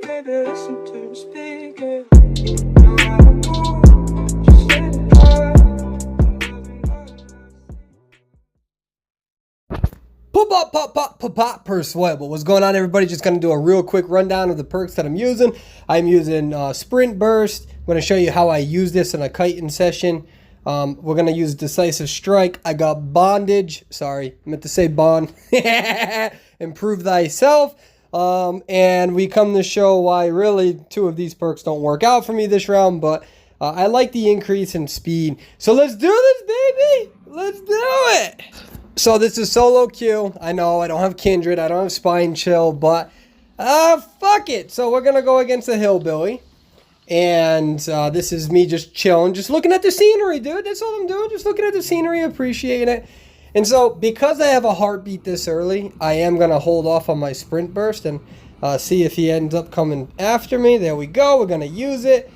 baby, listen to me speaking. No matter what, just let it go. Persuadable. What's going on, everybody? Just going to do a real quick rundown of the perks that I'm using. I'm using Sprint Burst. I'm going to show you how I use this in a kiting session. We're going to use Decisive Strike. I got Bondage. Sorry, I meant to say Bond. Improve Thyself. And we come to show why really two of these perks don't work out for me this round, but I like the increase in speed. So let's do this, baby. Let's do it. So this is solo queue. I know I don't have Kindred, I don't have Spine Chill, but fuck it. So we're gonna go against the Hillbilly, and this is me just chilling, just looking at the scenery, dude. That's all I'm doing, just looking at the scenery, appreciating it. And so because I have a heartbeat this early, I am gonna hold off on my Sprint Burst and see if he ends up coming after me. There we go. We're gonna use it.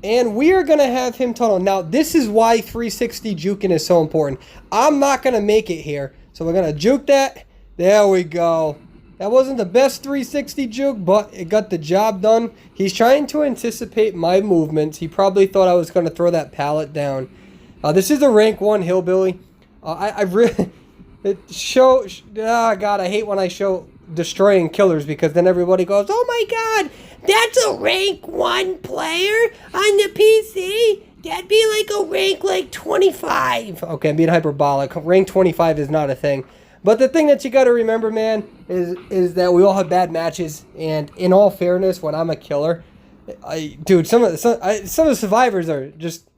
And we are going to have him tunnel. Now, this is why 360 juking is so important. I'm not going to make it here. So we're going to juke that. There we go. That wasn't the best 360 juke, but it got the job done. He's trying to anticipate my movements. He probably thought I was going to throw that pallet down. This is a rank 1 Hillbilly. I really... God, I hate when I show destroying killers, because then everybody goes, oh my god, that's a rank 1 player on the PC? That'd be like a rank like 25. Okay, I'm being hyperbolic. Rank 25 is not a thing. But the thing that you got to remember, man, is that we all have bad matches. And in all fairness, when I'm a killer, dude, some of the survivors are just,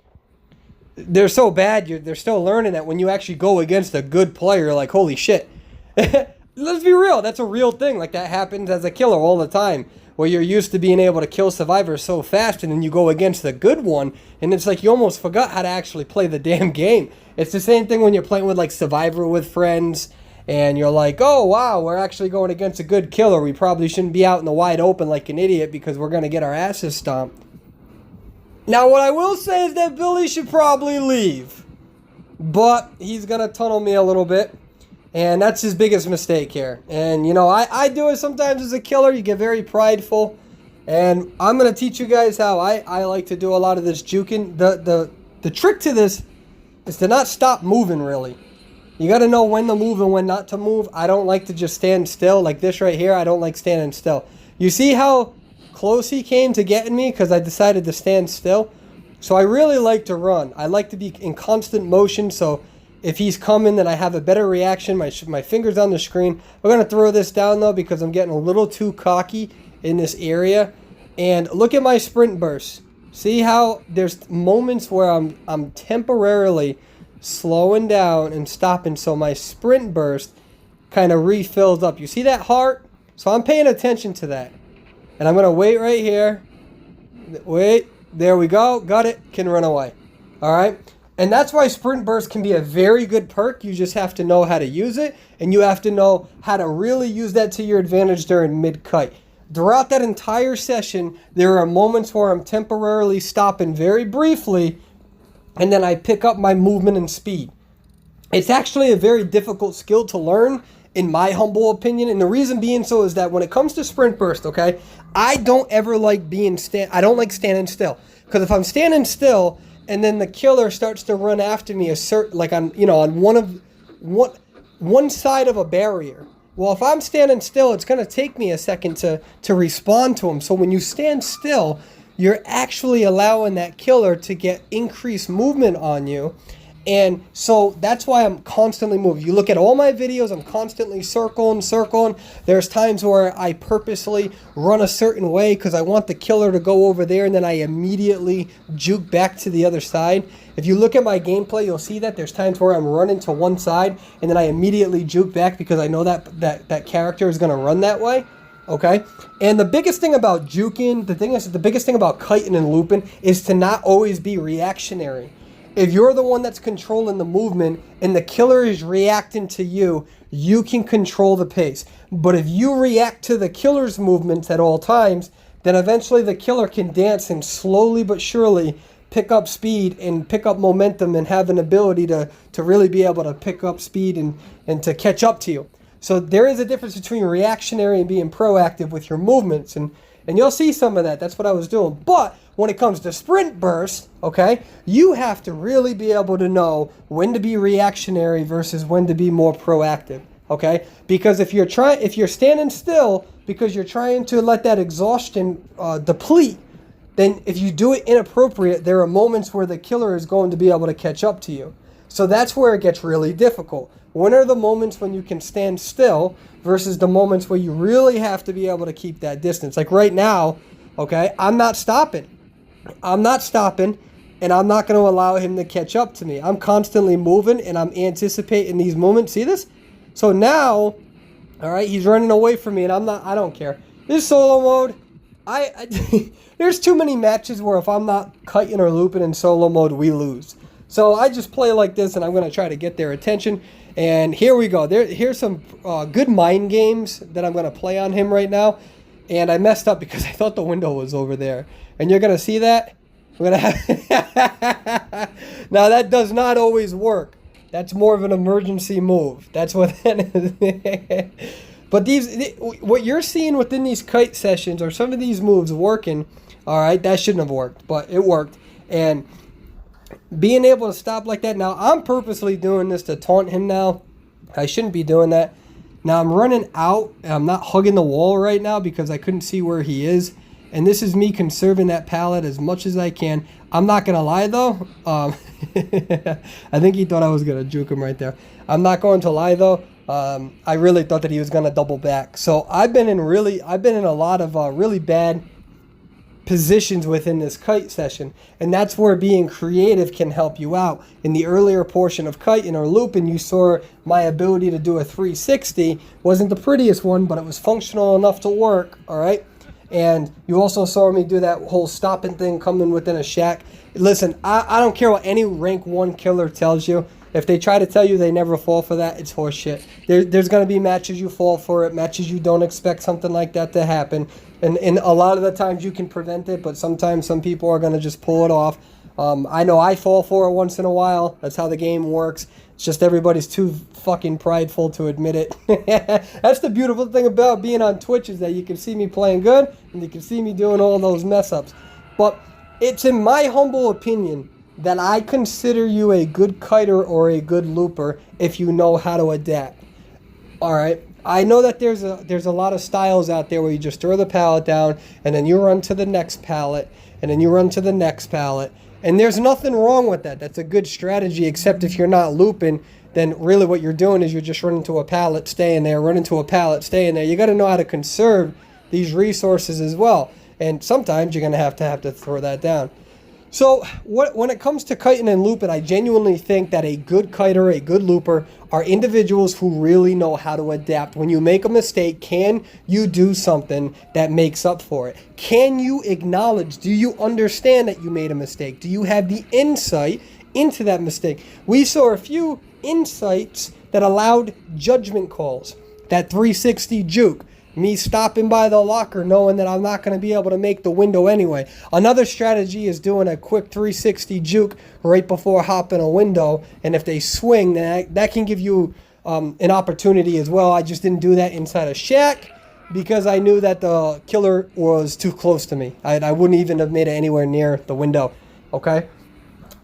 they're so bad. They're still learning that when you actually go against a good player, you're like, holy shit. Let's be real. That's a real thing. Like, that happens as a killer all the time, where you're used to being able to kill survivors so fast, and then you go against the good one, and it's like you almost forgot how to actually play the damn game. It's the same thing when you're playing with, like, Survivor with friends, and you're like, oh, wow, we're actually going against a good killer. We probably shouldn't be out in the wide open like an idiot, because we're going to get our asses stomped. Now, what I will say is that Billy should probably leave, but he's going to tunnel me a little bit. And that's his biggest mistake here. And, you know, I do it sometimes as a killer. You get very prideful. And I'm going to teach you guys how I like to do a lot of this juking. The trick to this is to not stop moving, really. You got to know when to move and when not to move. I don't like to just stand still like this right here. I don't like standing still. You see how close he came to getting me because I decided to stand still? So I really like to run. I like to be in constant motion, so if he's coming, then I have a better reaction. My finger's on the screen. We're going to throw this down, though, because I'm getting a little too cocky in this area. And look at my Sprint Burst. See how there's moments where I'm temporarily slowing down and stopping, so my Sprint Burst kind of refills up. You see that heart? So I'm paying attention to that. And I'm going to wait right here. Wait. There we go. Got it. Can run away. All right. And that's why Sprint Burst can be a very good perk. You just have to know how to use it, and you have to know how to really use that to your advantage during mid-kite. Throughout that entire session, there are moments where I'm temporarily stopping very briefly, and then I pick up my movement and speed. It's actually a very difficult skill to learn, in my humble opinion, and the reason being so is that when it comes to Sprint Burst, okay, I don't ever like I don't like standing still, because if I'm standing still and then the killer starts to run after me on one side of a barrier. Well, if I'm standing still, it's going to take me a second to respond to him. So when you stand still, you're actually allowing that killer to get increased movement on you. And so that's why I'm constantly moving. You look at all my videos, I'm constantly circling. There's times where I purposely run a certain way because I want the killer to go over there, and then I immediately juke back to the other side. If you look at my gameplay, you'll see that there's times where I'm running to one side, and then I immediately juke back because I know that character is going to run that way. Okay? And the biggest thing about juking, the biggest thing about kiting and looping is to not always be reactionary. If you're the one that's controlling the movement and the killer is reacting to you, you can control the pace. But if you react to the killer's movements at all times, then eventually the killer can dance and slowly but surely pick up speed and pick up momentum and have an ability to really be able to pick up speed and to catch up to you. So there is a difference between reactionary and being proactive with your movements. And And you'll see some of that. That's what I was doing. But when it comes to sprint burst, okay, you have to really be able to know when to be reactionary versus when to be more proactive, okay? Because if you're standing still because you're trying to let that exhaustion deplete, then if you do it inappropriate, there are moments where the killer is going to be able to catch up to you. So that's where it gets really difficult. When are the moments when you can stand still versus the moments where you really have to be able to keep that distance? Like right now, okay, I'm not stopping. I'm not stopping, and I'm not going to allow him to catch up to me. I'm constantly moving, and I'm anticipating these moments. See this? So now, all right, he's running away from me, and I don't care. This solo mode, there's too many matches where if I'm not kiting or looping in solo mode, we lose. So I just play like this, and I'm going to try to get their attention. And here we go. Here's some good mind games that I'm going to play on him right now. And I messed up because I thought the window was over there. And you're going to see that? We're going to have Now, that does not always work. That's more of an emergency move. That's what that is. But what you're seeing within these kite sessions are some of these moves working. All right, that shouldn't have worked, but it worked. And being able to stop like that. Now, I'm purposely doing this to taunt him now. I shouldn't be doing that. Now, I'm running out, and I'm not hugging the wall right now because I couldn't see where he is. And this is me conserving that pallet as much as I can. I'm not going to lie, though. I think he thought I was going to juke him right there. I'm not going to lie, though. I really thought that he was going to double back. So I've been in a lot of really bad positions within this kite session, and that's where being creative can help you out. In the earlier portion of kiting or looping, you saw my ability to do a 360. Wasn't the prettiest one, but it was functional enough to work, all right? And you also saw me do that whole stopping thing coming within a shack. Listen, I don't care what any rank 1 killer tells you. If they try to tell you they never fall for that, it's horseshit. There's going to be matches you fall for it, matches you don't expect something like that to happen. And a lot of the times you can prevent it, but sometimes some people are going to just pull it off. I know I fall for it once in a while. That's how the game works. It's just everybody's too fucking prideful to admit it. That's the beautiful thing about being on Twitch is that you can see me playing good and you can see me doing all those mess-ups. But it's in my humble opinion that I consider you a good kiter or a good looper if you know how to adapt. All right. I know that there's a lot of styles out there where you just throw the pallet down and then you run to the next pallet and then you run to the next pallet. And there's nothing wrong with that. That's a good strategy, except if you're not looping, then really what you're doing is you're just running to a pallet, staying there, running to a pallet, staying there. You got to know how to conserve these resources as well. And sometimes you're going to have to throw that down. So when it comes to kiting and looping, I genuinely think that a good kiter, a good looper, are individuals who really know how to adapt. When you make a mistake, can you do something that makes up for it? Can you acknowledge? Do you understand that you made a mistake? Do you have the insight into that mistake? We saw a few insights that allowed judgment calls. That 360 juke. Me stopping by the locker knowing that I'm not going to be able to make the window anyway. Another strategy is doing a quick 360 juke right before hopping a window. And if they swing, then that can give you an opportunity as well. I just didn't do that inside a shack because I knew that the killer was too close to me. I wouldn't even have made it anywhere near the window. Okay?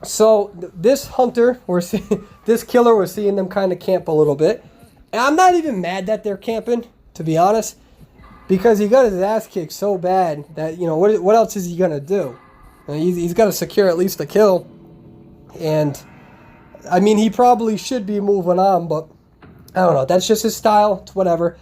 So this hunter, this killer, we're seeing them kind of camp a little bit. And I'm not even mad that they're camping, to be honest, because he got his ass kicked so bad that, you know, what else is he going to do? I mean, he's got to secure at least a kill. And, I mean, he probably should be moving on, but I don't know. That's just his style. It's whatever.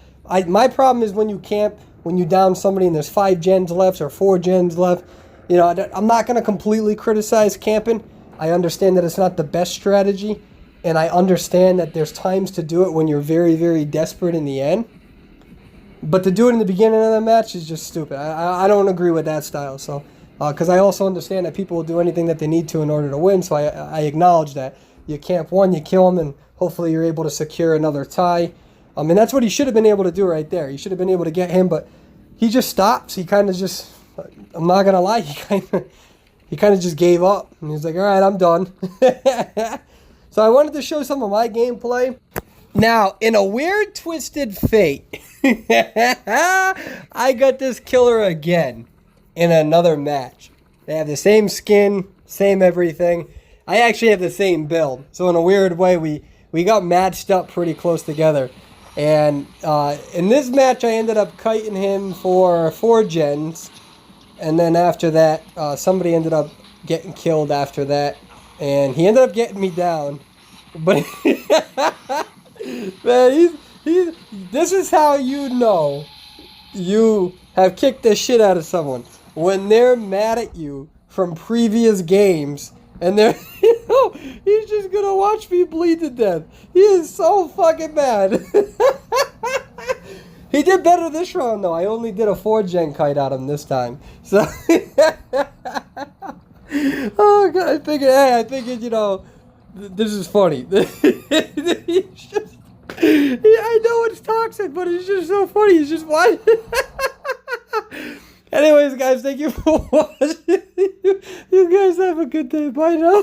My problem is when you camp, when you down somebody and there's 5 gens left or 4 gens left. You know, I'm not going to completely criticize camping. I understand that it's not the best strategy. And I understand that there's times to do it when you're very, very desperate in the end. But to do it in the beginning of the match is just stupid. I don't agree with that style. So, because I also understand that people will do anything that they need to in order to win. So I acknowledge that. You camp one, you kill them, and hopefully you're able to secure another tie. And that's what he should have been able to do right there. He should have been able to get him, but he just stops. He kind of just, I'm not going to lie, he kind of just gave up. And he's like, all right, I'm done. So I wanted to show some of my gameplay. Now, in a weird twisted fate, I got this killer again in another match. They have the same skin, same everything. I actually have the same build. So in a weird way, we got matched up pretty close together. And in this match, I ended up kiting him for 4 gens. And then after that, somebody ended up getting killed after that. And he ended up getting me down. But, man, this is how you know you have kicked the shit out of someone. When they're mad at you from previous games, and they're, he's just gonna watch me bleed to death. He is so fucking mad. He did better this round, though. I only did a 4-gen kite on him this time. So, oh, God, I figured, you know, this is funny. He's just, I know it's toxic, but it's just so funny. He's just watching. Anyways, guys, thank you for watching. You guys have a good day. Bye now.